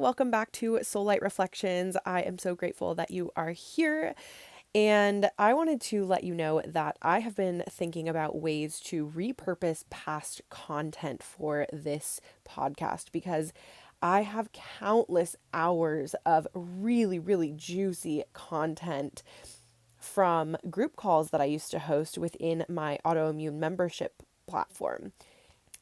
welcome back to Soul Light Reflections. I am so grateful that you are here. And I wanted to let you know that I have been thinking about ways to repurpose past content for this podcast because I have countless hours of really, really juicy content from group calls that I used to host within my autoimmune membership platform.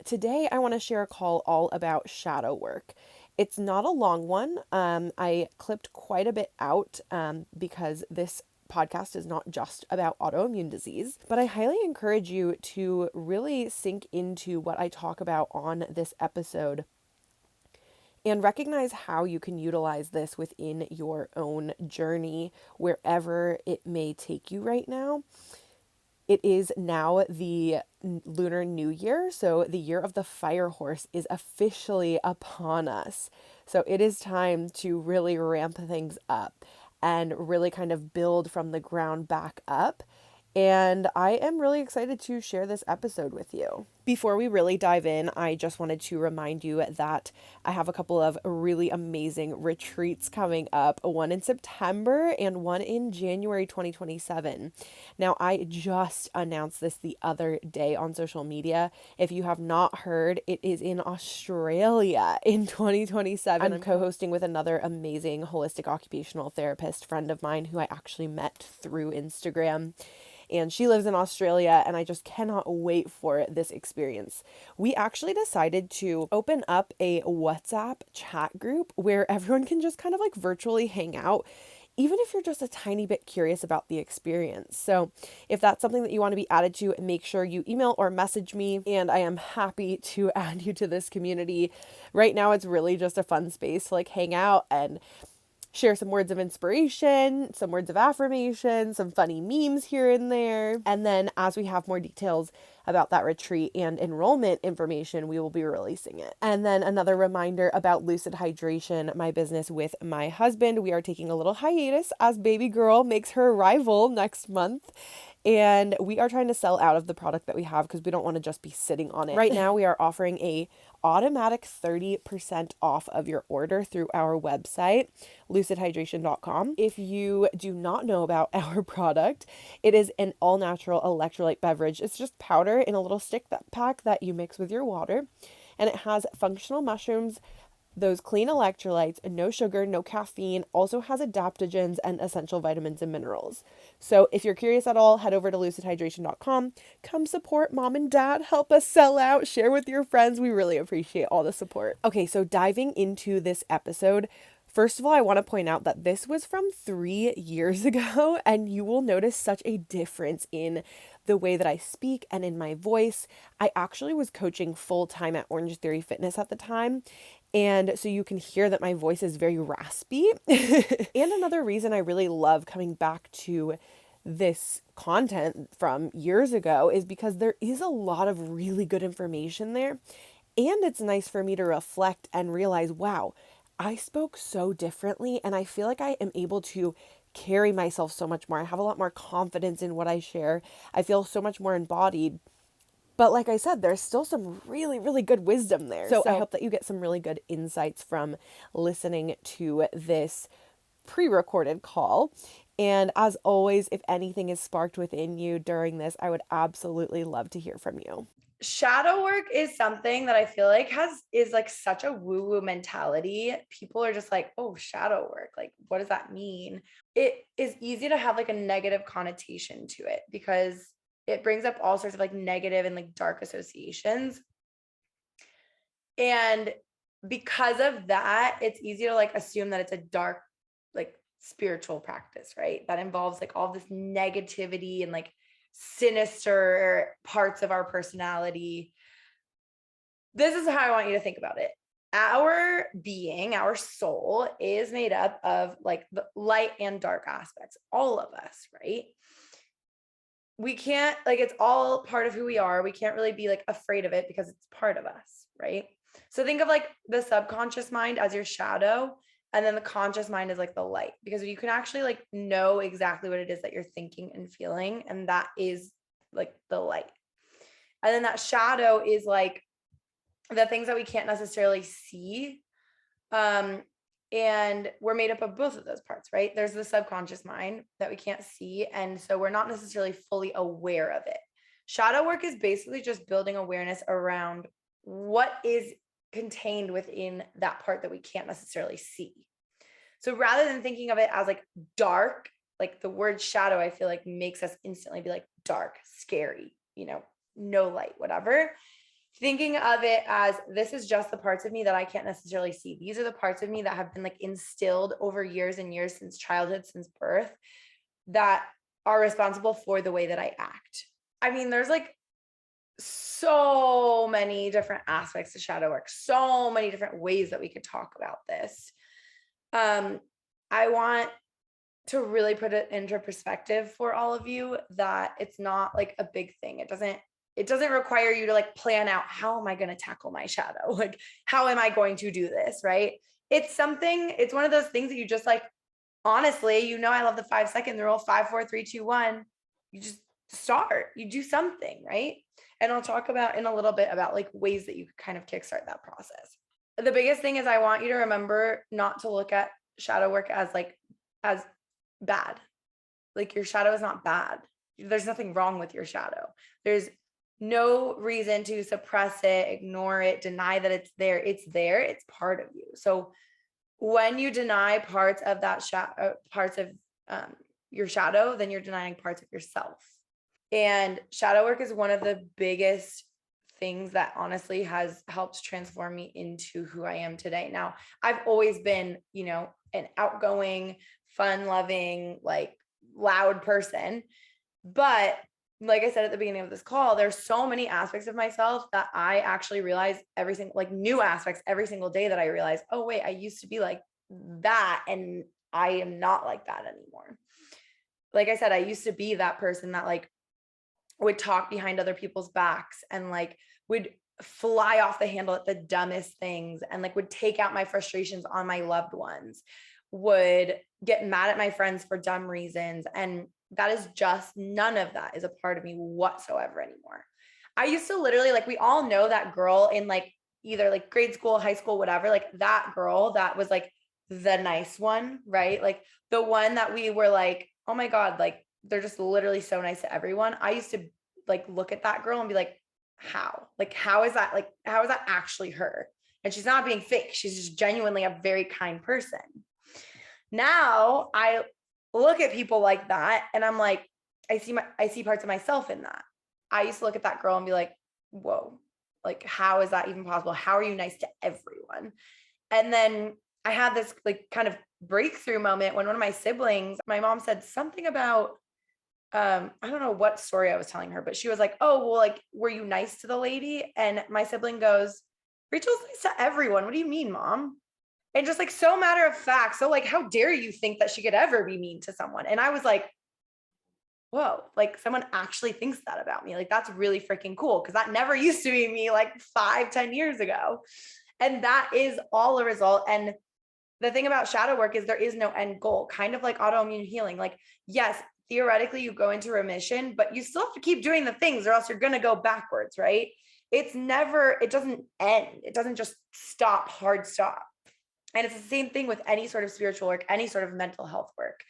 Today, I want to share a call all about shadow work. It's not a long one. I clipped quite a bit out because this podcast is not just about autoimmune disease, but I highly encourage you to really sink into what I talk about on this episode and recognize how you can utilize this within your own journey, wherever it may take you right now. It is now the Lunar New Year, so the year of the fire horse is officially upon us. So it is time to really ramp things up and really kind of build from the ground back up. And I am really excited to share this episode with you. Before we really dive in, I just wanted to remind you that I have a couple of really amazing retreats coming up, one in September and one in January 2027. Now, I just announced this the other day on social media. If you have not heard, it is in Australia in 2027. I'm co-hosting with another amazing holistic occupational therapist friend of mine who I actually met through Instagram. And she lives in Australia, and I just cannot wait for this experience. We actually decided to open up a WhatsApp chat group where everyone can just kind of like virtually hang out, even if you're just a tiny bit curious about the experience. So if that's something that you want to be added to, make sure you email or message me, and I am happy to add you to this community. Right now, it's really just a fun space to like hang out and share some words of inspiration, some words of affirmation, some funny memes here and there. And then as we have more details about that retreat and enrollment information, we will be releasing it. And then another reminder about Lucid Hydration, my business with my husband. We are taking a little hiatus as baby girl makes her arrival next month. And we are trying to sell out of the product that we have because we don't want to just be sitting on it. Right now, we are offering a automatic 30% off of your order through our website, lucidhydration.com. If you do not know about our product, it is an all-natural electrolyte beverage. It's just powder in a little stick pack that you mix with your water, and it has functional mushrooms, those clean electrolytes, no sugar, no caffeine, also has adaptogens and essential vitamins and minerals. So if you're curious at all, head over to lucidhydration.com. Come support mom and dad, help us sell out, share with your friends. We really appreciate all the support. Okay, so diving into this episode, first of all, I want to point out that this was from 3 years ago, and you will notice such a difference in the way that I speak and in my voice. I actually was coaching full-time at Orange Theory Fitness at the time, and so you can hear that my voice is very raspy. And another reason I really love coming back to this content from years ago is because there is a lot of really good information there. And it's nice for me to reflect and realize, wow, I spoke so differently, and I feel like I am able to carry myself so much more. I have a lot more confidence in what I share. I feel so much more embodied. But like I said, there's still some really, really good wisdom there. So I hope that you get some really good insights from listening to this pre-recorded call. And as always, if anything is sparked within you during this, I would absolutely love to hear from you. Shadow work is something that I feel like is like such a woo-woo mentality. People are just like, oh, shadow work. Like, what does that mean? It is easy to have like a negative connotation to it because it brings up all sorts of like negative and like dark associations. And because of that, it's easy to like assume that it's a dark, like spiritual practice, right? That involves like all this negativity and like sinister parts of our personality. This is how I want you to think about it. Our being, our soul is made up of like the light and dark aspects, all of us, right? We can't, like, it's all part of who we are. We can't really be like afraid of it because it's part of us, right? So think of like the subconscious mind as your shadow, and then the conscious mind is like the light, because you can actually like know exactly what it is that you're thinking and feeling, and that is like the light. And then that shadow is like the things that we can't necessarily see. Um, And we're made up of both of those parts, right? There's the subconscious mind that we can't see. And so we're not necessarily fully aware of it. Shadow work is basically just building awareness around what is contained within that part that we can't necessarily see. So rather than thinking of it as like dark, like the word shadow, I feel like makes us instantly be like dark, scary, no light, whatever. Thinking of it as this is just the parts of me that I can't necessarily see. These are the parts of me that have been like instilled over years and years since childhood, since birth, that are responsible for the way that I act. I mean, there's like so many different aspects to shadow work, so many different ways that we could talk about this. I want to really put it into perspective for all of you that it's not like a big thing. It doesn't require you to like plan out, how am I going to tackle my shadow? Like, how am I going to do this? Right. It's one of those things that you just like, honestly, I love the 5 second rule, 5, 4, 3, 2, 1. You just start, you do something. Right. And I'll talk about in a little bit about like ways that you could kind of kickstart that process. The biggest thing is I want you to remember not to look at shadow work as bad. Like your shadow is not bad. There's nothing wrong with your shadow. There's no reason to suppress it, ignore it, deny that it's there. It's there. It's part of you. So when you deny parts of that parts of your shadow, then you're denying parts of yourself. And shadow work is one of the biggest things that honestly has helped transform me into who I am today. Now, I've always been, an outgoing, fun loving, like loud person. But like I said at the beginning of this call, there's so many aspects of myself that I actually realize like new aspects every single day that I realize, oh, wait, I used to be like that. And I am not like that anymore. Like I said, I used to be that person that like would talk behind other people's backs and like would fly off the handle at the dumbest things and like would take out my frustrations on my loved ones, would get mad at my friends for dumb reasons. And that is just, none of that is a part of me whatsoever anymore. I used to literally, like, we all know that girl in like either like grade school, high school, whatever, like that girl that was like the nice one, right? Like the one that we were like, oh my God, like they're just literally so nice to everyone. I used to like look at that girl and be like, how? Like, how is that actually her? And she's not being fake. She's just genuinely a very kind person. Now I look at people like that and I'm like, I see parts of myself in that. I used to look at that girl and be like, whoa, like, how is that even possible? How are you nice to everyone? And then I had this like kind of breakthrough moment when one of my siblings, my mom said something about, I don't know what story I was telling her, but she was like, oh, well, like, were you nice to the lady? And my sibling goes, Rachel's nice to everyone. What do you mean, mom? And just like so matter of fact. So like, how dare you think that she could ever be mean to someone? And I was like, whoa, like someone actually thinks that about me. Like, that's really freaking cool. Cause that never used to be me like 5, 10 years ago. And that is all a result. And the thing about shadow work is there is no end goal, kind of like autoimmune healing. Like, yes, theoretically you go into remission, but you still have to keep doing the things or else you're going to go backwards, right? It doesn't end. It doesn't just stop, hard stop. And it's the same thing with any sort of spiritual work, any sort of mental health work.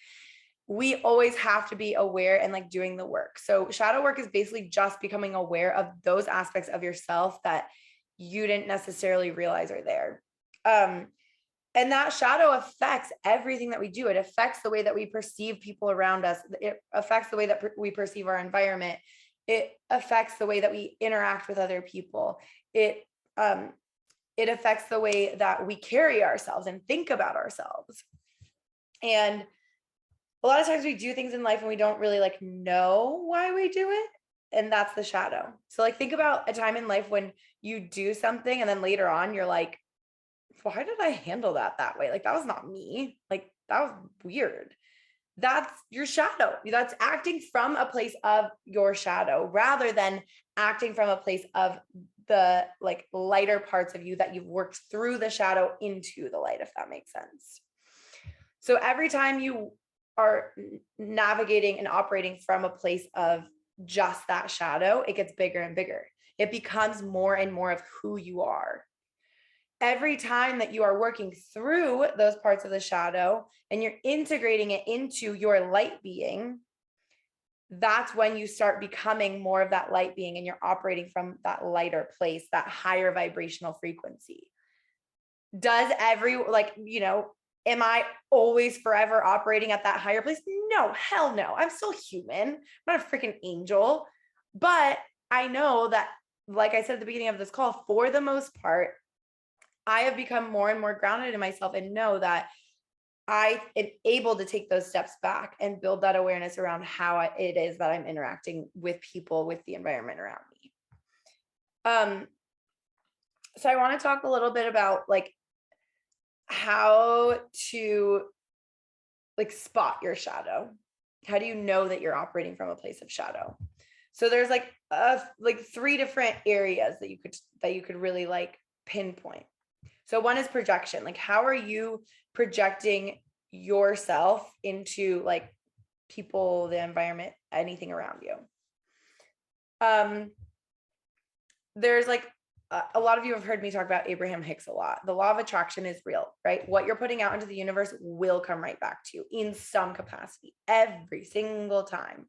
We always have to be aware and like doing the work. So shadow work is basically just becoming aware of those aspects of yourself that you didn't necessarily realize are there. And that shadow affects everything that we do. It affects the way that we perceive people around us. It affects the way that we perceive our environment. It affects the way that we interact with other people. It affects the way that we carry ourselves and think about ourselves. And a lot of times we do things in life and we don't really like know why we do it. And that's the shadow. So like think about a time in life when you do something and then later on you're like, why did I handle that way? Like that was not me. Like that was weird. That's your shadow. That's acting from a place of your shadow rather than acting from a place of the like lighter parts of you that you've worked through the shadow into the light, if that makes sense. So every time you are navigating and operating from a place of just that shadow, it gets bigger and bigger. It becomes more and more of who you are. every time that you are working through those parts of the shadow and you're integrating it into your light being, that's when you start becoming more of that light being and you're operating from that lighter place, that higher vibrational frequency. Does am I always forever operating at that higher place? No, hell no. I'm still human. I'm not a freaking angel. But I know that, like I said at the beginning of this call, for the most part, I have become more and more grounded in myself and know that I am able to take those steps back and build that awareness around how it is that I'm interacting with people, with the environment around me. So I want to talk a little bit about like how to like spot your shadow. How do you know that you're operating from a place of shadow? So there's like three different areas that you could really like pinpoint. So one is projection. Like how are you projecting yourself into like people, the environment, anything around you? There's like a lot of you have heard me talk about Abraham Hicks a lot. The law of attraction is real, right? What you're putting out into the universe will come right back to you in some capacity every single time.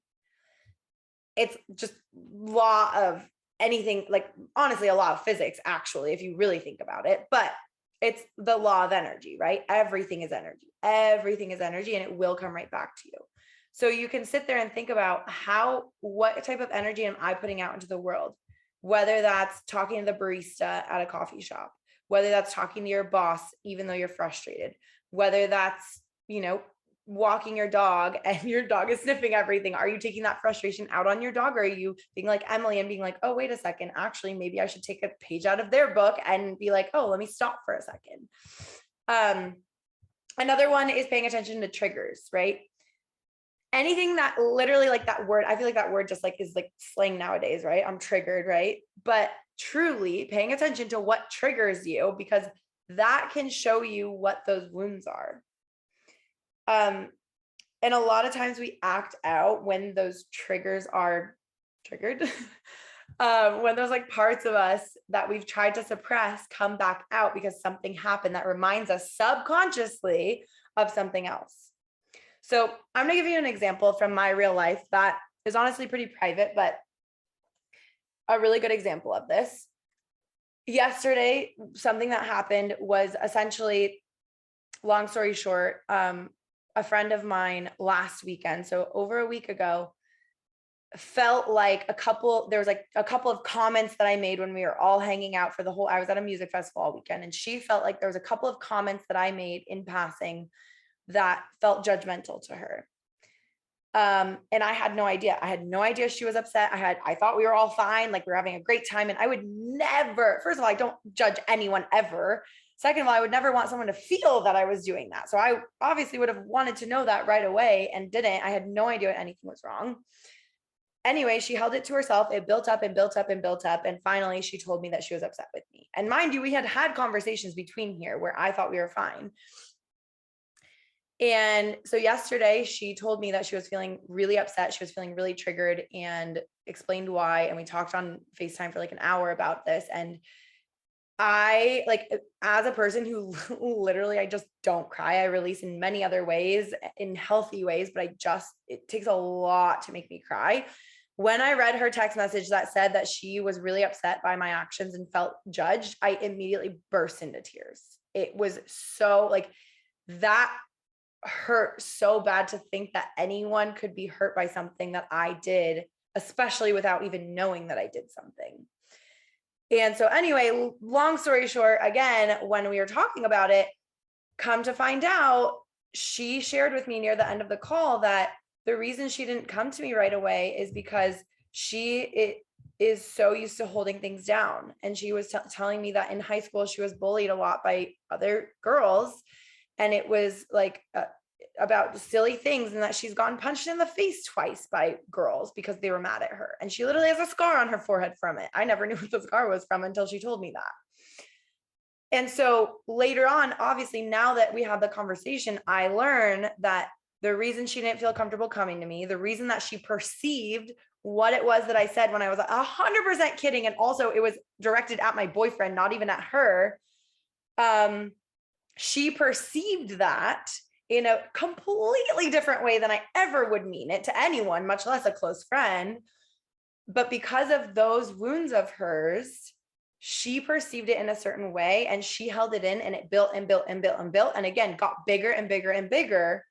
It's just law of anything, like honestly, a law of physics, actually, if you really think about it. But it's the law of energy, right? Everything is energy. Everything is energy, and it will come right back to you. So you can sit there and think about what type of energy am I putting out into the world? Whether that's talking to the barista at a coffee shop, whether that's talking to your boss, even though you're frustrated, whether that's, walking your dog and your dog is sniffing everything. Are you taking that frustration out on your dog? Or are you being like Emily and being like, oh, wait a second, actually, maybe I should take a page out of their book and be like, oh, let me stop for a second. Another one is paying attention to triggers, right? Anything that literally like that word, I feel like that word just like is like slang nowadays, right? I'm triggered, right? But truly paying attention to what triggers you, because that can show you what those wounds are. And a lot of times we act out when those triggers are triggered. When those like parts of us that we've tried to suppress come back out because something happened that reminds us subconsciously of something else. So I'm going to give you an example from my real life that is honestly pretty private, but a really good example of this. Yesterday, something that happened was essentially, long story short, a friend of mine last weekend, so over a week ago, felt like there was like a couple of comments that I made when we were all hanging out I was at a music festival all weekend, and she felt like there was a couple of comments that I made in passing that felt judgmental to her. And I had no idea. I had no idea she was upset. I thought we were all fine. Like we were having a great time. And I would never, first of all, I don't judge anyone ever. Second of all, I would never want someone to feel that I was doing that. So I obviously would have wanted to know that right away and didn't. I had no idea anything was wrong. Anyway, she held it to herself. It built up and built up and built up. And finally, she told me that she was upset with me. And mind you, we had conversations between here where I thought we were fine. And so yesterday she told me that she was feeling really upset. She was feeling really triggered and explained why. And we talked on FaceTime for like an hour about this. And I like, as a person who literally, I just don't cry. I release in many other ways, in healthy ways, but it takes a lot to make me cry. When I read her text message that said that she was really upset by my actions and felt judged, I immediately burst into tears. It was so like that hurt so bad to think that anyone could be hurt by something that I did, especially without even knowing that I did something. And so anyway, long story short, again, when we were talking about it, come to find out, she shared with me near the end of the call that the reason she didn't come to me right away is because she is so used to holding things down. And she was telling me that in high school, she was bullied a lot by other girls. And it was like about silly things, and that she's gotten punched in the face twice by girls because they were mad at her. And she literally has a scar on her forehead from it. I never knew what the scar was from until she told me that. And so later on, obviously, now that we have the conversation, I learn that the reason she didn't feel comfortable coming to me, the reason that she perceived what it was that I said when I was 100% kidding, and also it was directed at my boyfriend, not even at her, she perceived that in a completely different way than I ever would mean it to anyone, much less a close friend. But because of those wounds of hers, she perceived it in a certain way and she held it in, and it built and built and built and built. And again, got bigger and bigger and bigger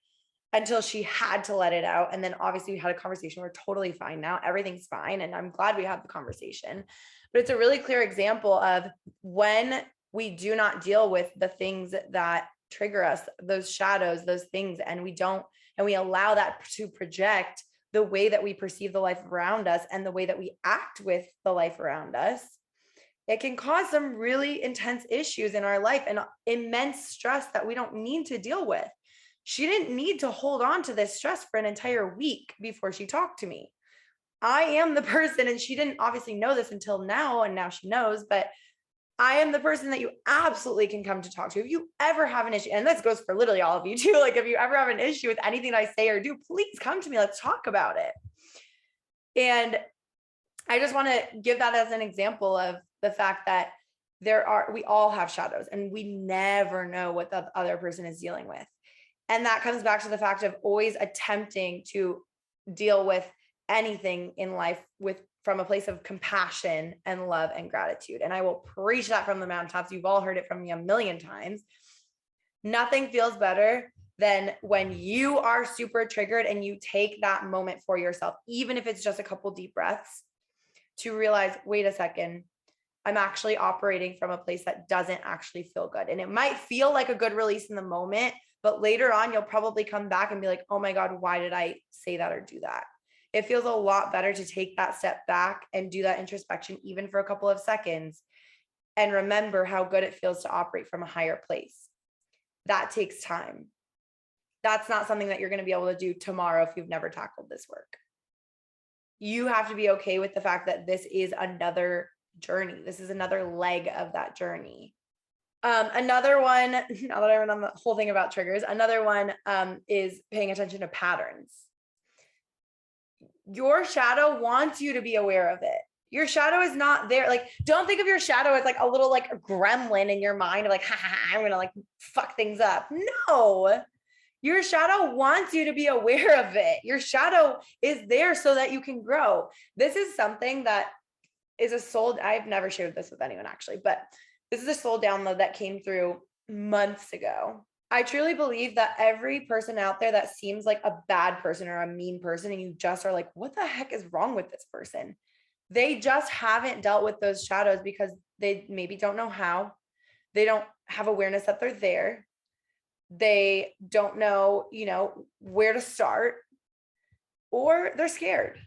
until she had to let it out. And then obviously we had a conversation. We're totally fine now. Everything's fine. And I'm glad we had the conversation. But it's a really clear example of when we do not deal with the things that trigger us, those shadows, those things, and we don't, and we allow that to project the way that we perceive the life around us and the way that we act with the life around us, it can cause some really intense issues in our life and immense stress that we don't need to deal with. She didn't need to hold on to this stress for an entire week before she talked to me. I am the person, and she didn't obviously know this until now, and now she knows, but I am the person that you absolutely can come to talk to. If you ever have an issue, and this goes for literally all of you too, like if you ever have an issue with anything I say or do, please come to me. Let's talk about it. And I just want to give that as an example of the fact that we all have shadows and we never know what the other person is dealing with. And that comes back to the fact of always attempting to deal with anything in life from a place of compassion and love and gratitude. And I will preach that from the mountaintops. You've all heard it from me a million times. Nothing feels better than when you are super triggered and you take that moment for yourself, even if it's just a couple deep breaths, to realize, wait a second, I'm actually operating from a place that doesn't actually feel good. And it might feel like a good release in the moment, but later on, you'll probably come back and be like, oh my God, why did I say that or do that? It feels a lot better to take that step back and do that introspection, even for a couple of seconds, and remember how good it feels to operate from a higher place. That takes time. That's not something that you're going to be able to do tomorrow if you've never tackled this work. You have to be okay with the fact that this is another journey. This is another leg of that journey. Another one, now that I went on the whole thing about triggers, another one is paying attention to patterns. Your shadow wants you to be aware of it. Your shadow is not there. Like, don't think of your shadow as like a little like a gremlin in your mind of like, I'm gonna like fuck things up. No, your shadow wants you to be aware of it. Your shadow is there so that you can grow. This is something that is a soul. I've never shared this with anyone actually, but this is a soul download that came through months ago. I truly believe that every person out there that seems like a bad person or a mean person, and you just are like, what the heck is wrong with this person? They just haven't dealt with those shadows because they maybe don't know how. They don't have awareness that they're there. They don't know, where to start, or they're scared.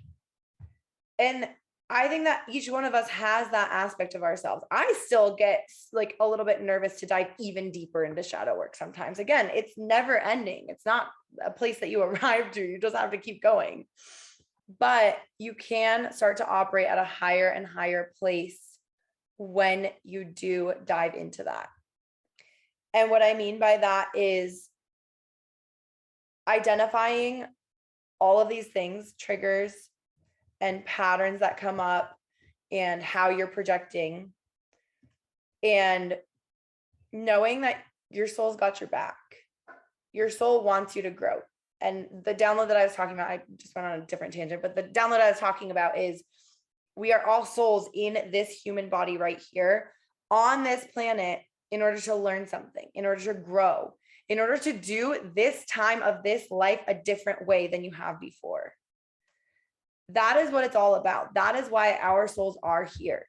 And I think that each one of us has that aspect of ourselves. I still get like a little bit nervous to dive even deeper into shadow work sometimes. Again, it's never ending. It's not a place that you arrive to. You just have to keep going. But you can start to operate at a higher and higher place when you do dive into that. And what I mean by that is identifying all of these things, triggers and patterns that come up, and how you're projecting, and knowing that your soul's got your back. Your soul wants you to grow. And the download that I was talking about, I just went on a different tangent, but the download I was talking about is we are all souls in this human body right here on this planet in order to learn something, in order to grow, in order to do this time of this life a different way than you have before. That is what it's all about. That is why our souls are here.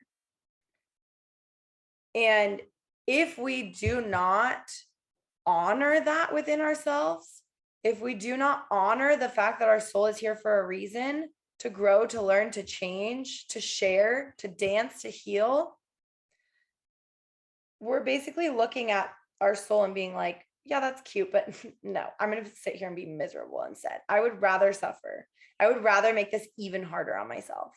And if we do not honor that within ourselves, if we do not honor the fact that our soul is here for a reason, to grow, to learn, to change, to share, to dance, to heal, we're basically looking at our soul and being like, yeah, that's cute, but no, I'm going to sit here and be miserable instead. I would rather suffer. I would rather make this even harder on myself.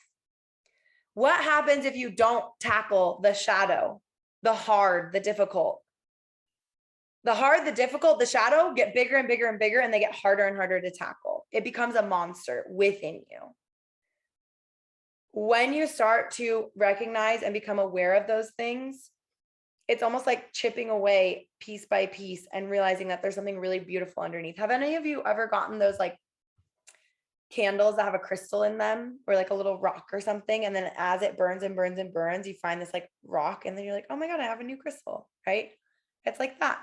What happens if you don't tackle the shadow, the hard, the difficult? The hard, the difficult, the shadow get bigger and bigger and bigger, and they get harder and harder to tackle. It becomes a monster within you. When you start to recognize and become aware of those things, it's almost like chipping away piece by piece and realizing that there's something really beautiful underneath. Have any of you ever gotten those like candles that have a crystal in them or like a little rock or something? And then as it burns and burns and burns, you find this like rock and then you're like, oh my God, I have a new crystal, right? It's like that.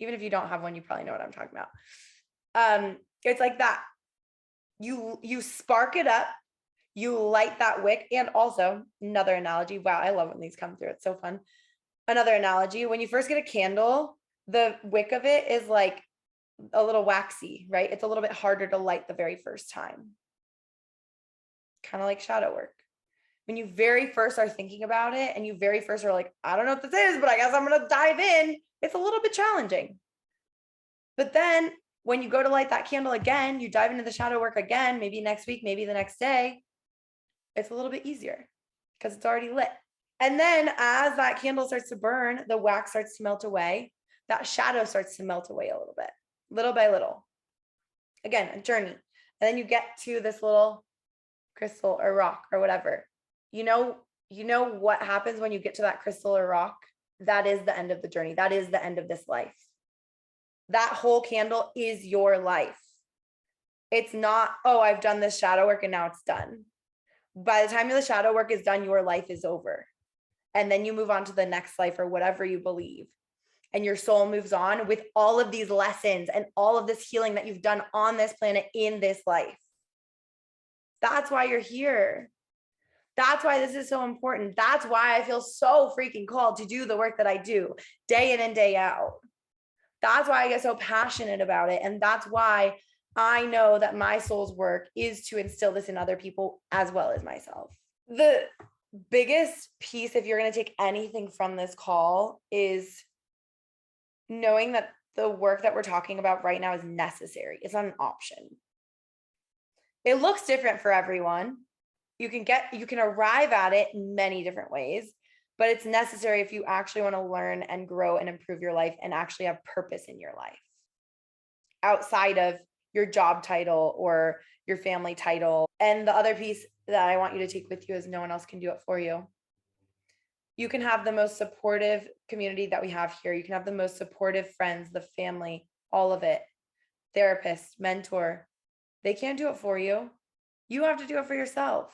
Even if you don't have one, you probably know what I'm talking about. It's like that. You spark it up, you light that wick. And also another analogy. Wow, I love when these come through. It's so fun. Another analogy, when you first get a candle, the wick of it is like a little waxy, right? It's a little bit harder to light the very first time. Kind of like shadow work. When you very first are thinking about it and you very first are like, I don't know what this is, but I guess I'm going to dive in, it's a little bit challenging. But then when you go to light that candle again, you dive into the shadow work again, maybe next week, maybe the next day, it's a little bit easier because it's already lit. And then as that candle starts to burn, the wax starts to melt away. That shadow starts to melt away a little bit, little by little. Again, a journey. And then you get to this little crystal or rock or whatever. You know what happens when you get to that crystal or rock? That is the end of the journey. That is the end of this life. That whole candle is your life. It's not, oh, I've done this shadow work and now it's done. By the time the shadow work is done, your life is over. And then you move on to the next life or whatever you believe. And your soul moves on with all of these lessons and all of this healing that you've done on this planet in this life. That's why you're here. That's why this is so important. That's why I feel so freaking called to do the work that I do day in and day out. That's why I get so passionate about it. And that's why I know that my soul's work is to instill this in other people as well as myself. The biggest piece, if you're going to take anything from this call, is knowing that the work that we're talking about right now is necessary. It's not an option. It looks different for everyone. You can arrive at it in many different ways, but it's necessary if you actually want to learn and grow and improve your life and actually have purpose in your life outside of your job title or your family title. And the other piece that I want you to take with you is no one else can do it for you. You can have the most supportive community that we have here. You can have the most supportive friends, the family, all of it, therapist, mentor. They can't do it for you. You have to do it for yourself.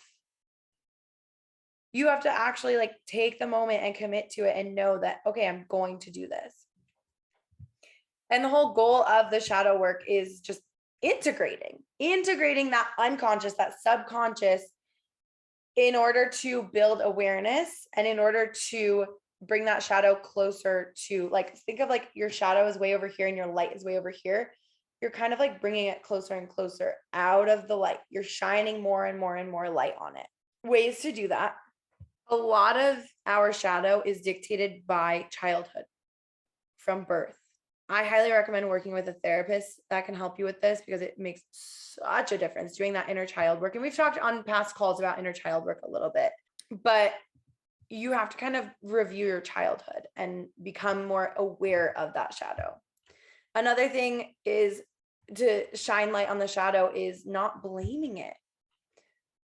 You have to actually like take the moment and commit to it and know that, okay, I'm going to do this. And the whole goal of the shadow work is just integrating that unconscious, that subconscious in order to build awareness and in order to bring that shadow closer to, like, think of like your shadow is way over here and your light is way over here. You're kind of like bringing it closer and closer out of the light. You're shining more and more and more light on it. Ways to do that. A lot of our shadow is dictated by childhood, from birth. I highly recommend working with a therapist that can help you with this because it makes such a difference doing that inner child work. And we've talked on past calls about inner child work a little bit, but you have to kind of review your childhood and become more aware of that shadow. Another thing is to shine light on the shadow is not blaming it.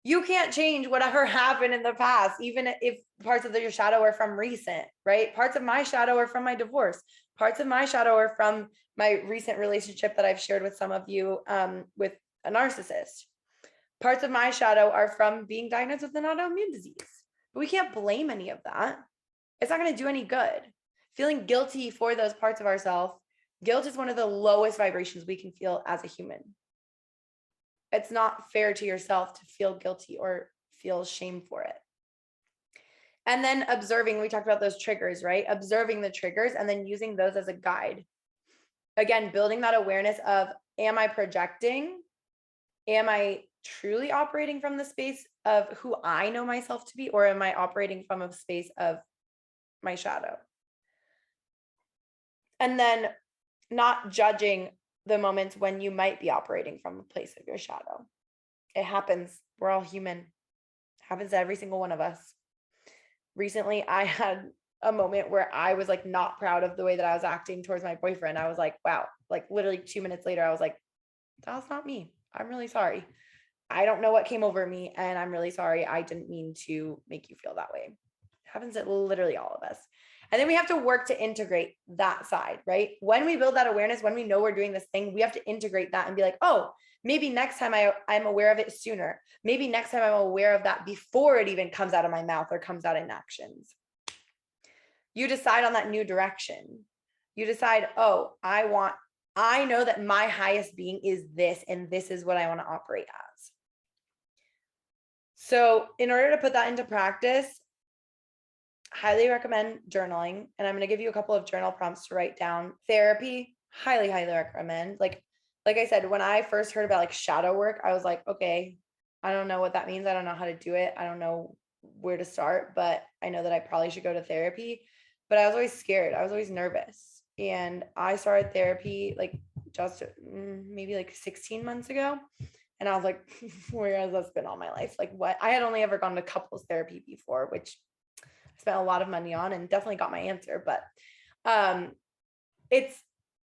You can't change whatever happened in the past, even if parts of your shadow are from recent, right? Parts of my shadow are from my divorce. Parts of my shadow are from my recent relationship that I've shared with some of you with a narcissist. Parts of my shadow are from being diagnosed with an autoimmune disease. But we can't blame any of that. It's not going to do any good. Feeling guilty for those parts of ourselves, guilt is one of the lowest vibrations we can feel as a human. It's not fair to yourself to feel guilty or feel shame for it. And then observing, we talked about those triggers, right? Observing the triggers and then using those as a guide. Again, building that awareness of, am I projecting? Am I truly operating from the space of who I know myself to be, or am I operating from a space of my shadow? And then not judging the moments when you might be operating from a place of your shadow. It happens. We're all human. It happens to every single one of us. Recently, I had a moment where I was like not proud of the way that I was acting towards my boyfriend. I was like, wow, like literally 2 minutes later, I was like, that's not me. I'm really sorry. I don't know what came over me, and I'm really sorry. I didn't mean to make you feel that way. It happens to literally all of us. And then we have to work to integrate that side, right? When we build that awareness, when we know we're doing this thing, we have to integrate that and be like, oh, maybe next time I'm aware of it sooner. Maybe next time I'm aware of that before it even comes out of my mouth or comes out in actions. You decide on that new direction. You decide, oh, I know that my highest being is this, and this is what I want to operate as. So, in order to put that into practice, highly recommend journaling. And I'm going to give you a couple of journal prompts to write down. Therapy, highly, highly recommend. Like I said, when I first heard about like shadow work, I was like, okay, I don't know what that means. I don't know how to do it. I don't know where to start, but I know that I probably should go to therapy. But I was always scared. I was always nervous. And I started therapy like just maybe like 16 months ago. And I was like, where has this been all my life? Like what? I had only ever gone to couples therapy before, which I spent a lot of money on and definitely got my answer. But it's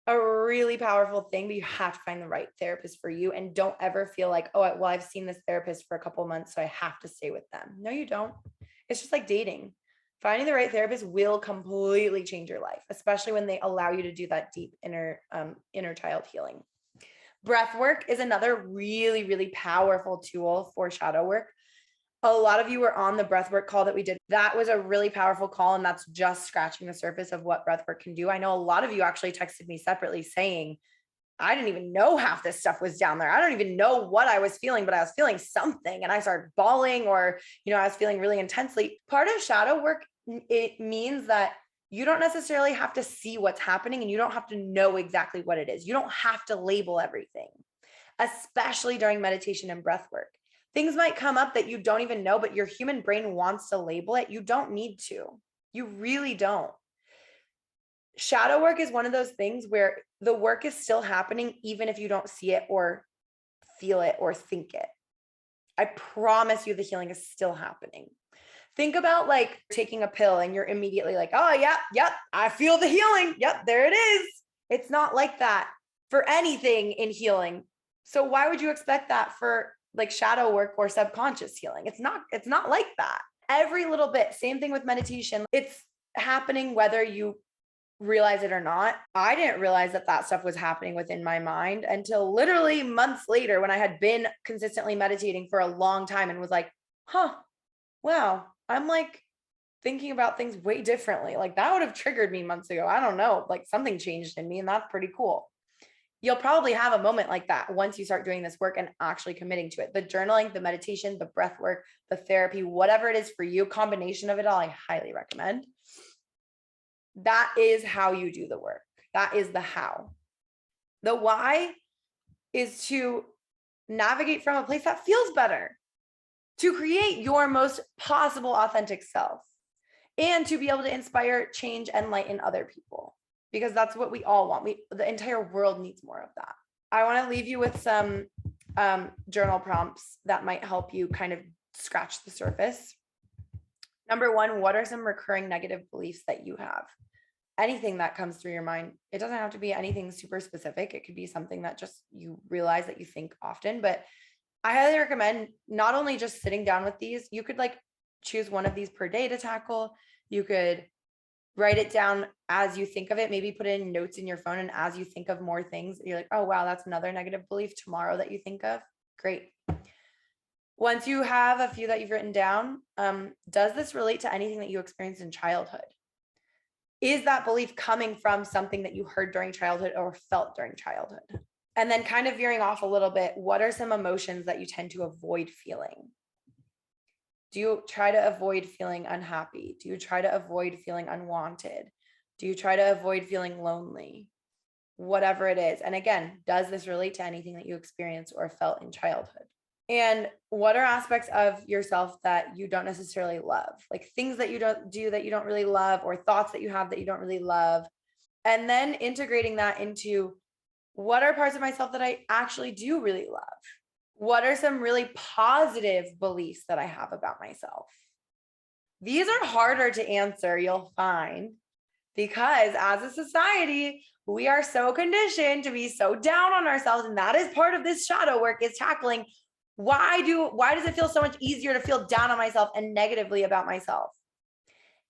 a really powerful thing, but you have to find the right therapist for you. And don't ever feel like, oh, well, I've seen this therapist for a couple of months, so I have to stay with them. No, you don't. It's just like dating. Finding the right therapist will completely change your life, especially when they allow you to do that deep inner child healing. Breath work is another really, really powerful tool for shadow work. A lot of you were on the breathwork call that we did. That was a really powerful call. And that's just scratching the surface of what breathwork can do. I know a lot of you actually texted me separately saying, I didn't even know half this stuff was down there. I don't even know what I was feeling, but I was feeling something. And I started bawling, or, I was feeling really intensely. Part of shadow work, it means that you don't necessarily have to see what's happening, and you don't have to know exactly what it is. You don't have to label everything, especially during meditation and breath work. Things might come up that you don't even know, but your human brain wants to label it. You don't need to. You really don't. Shadow work is one of those things where the work is still happening, even if you don't see it or feel it or think it. I promise you the healing is still happening. Think about like taking a pill and you're immediately like, oh, yep, I feel the healing. Yep, there it is. It's not like that for anything in healing. So why would you expect that for like shadow work or subconscious healing? It's not like that. Every little bit, same thing with meditation. It's happening whether you realize it or not. I didn't realize that stuff was happening within my mind until literally months later, when I had been consistently meditating for a long time and was like, wow, I'm like thinking about things way differently. Like that would have triggered me months ago. I don't know, like something changed in me, and that's pretty cool. You'll probably have a moment like that once you start doing this work and actually committing to it. The journaling, the meditation, the breath work, the therapy, whatever it is for you, combination of it all, I highly recommend. That is how you do the work. That is the how. The why is to navigate from a place that feels better, to create your most possible authentic self, and to be able to inspire, change, and enlighten other people, because that's what we all want. The entire world needs more of that. I want to leave you with some journal prompts that might help you kind of scratch the surface. Number one, what are some recurring negative beliefs that you have? Anything that comes through your mind. It doesn't have to be anything super specific. It could be something that just you realize that you think often, but I highly recommend not only just sitting down with these, you could like choose one of these per day to tackle. You could write it down as you think of it, maybe put in notes in your phone. And as you think of more things, you're like, oh, wow, that's another negative belief tomorrow that you think of. Great. Once you have a few that you've written down, does this relate to anything that you experienced in childhood? Is that belief coming from something that you heard during childhood or felt during childhood? And then kind of veering off a little bit, what are some emotions that you tend to avoid feeling? Do you try to avoid feeling unhappy? Do you try to avoid feeling unwanted? Do you try to avoid feeling lonely? Whatever it is. And again, does this relate to anything that you experienced or felt in childhood? And what are aspects of yourself that you don't necessarily love? Like things that you don't do that you don't really love, or thoughts that you have that you don't really love. And then integrating that into, what are parts of myself that I actually do really love? What are some really positive beliefs that I have about myself? These are harder to answer, you'll find, because as a society, we are so conditioned to be so down on ourselves. And that is part of this shadow work, is tackling why does it feel so much easier to feel down on myself and negatively about myself?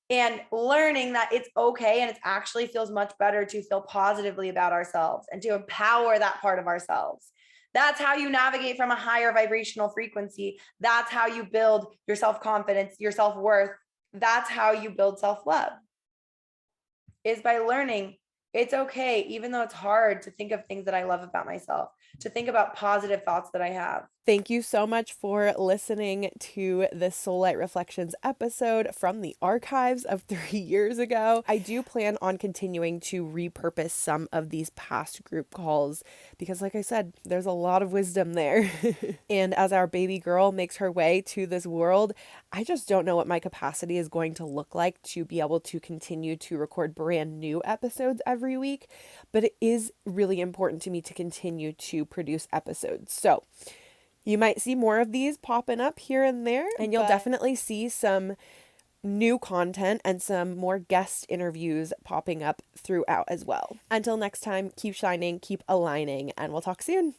and learning that it's okay and it actually feels much better to feel positively about ourselves and to empower that part of ourselves. That's how you navigate from a higher vibrational frequency. That's how you build your self-confidence, your self-worth. That's how you build self-love, is by learning it's okay, even though it's hard, to think of things that I love about myself, to think about positive thoughts that I have. Thank you so much for listening to this Soul Light Reflections episode from the archives of 3 years ago. I do plan on continuing to repurpose some of these past group calls because, like I said, there's a lot of wisdom there. And as our baby girl makes her way to this world, I just don't know what my capacity is going to look like to be able to continue to record brand new episodes every week. But it is really important to me to continue to produce episodes. So, you might see more of these popping up here and there, and you'll definitely see some new content and some more guest interviews popping up throughout as well. Until next time, keep shining, keep aligning, and we'll talk soon.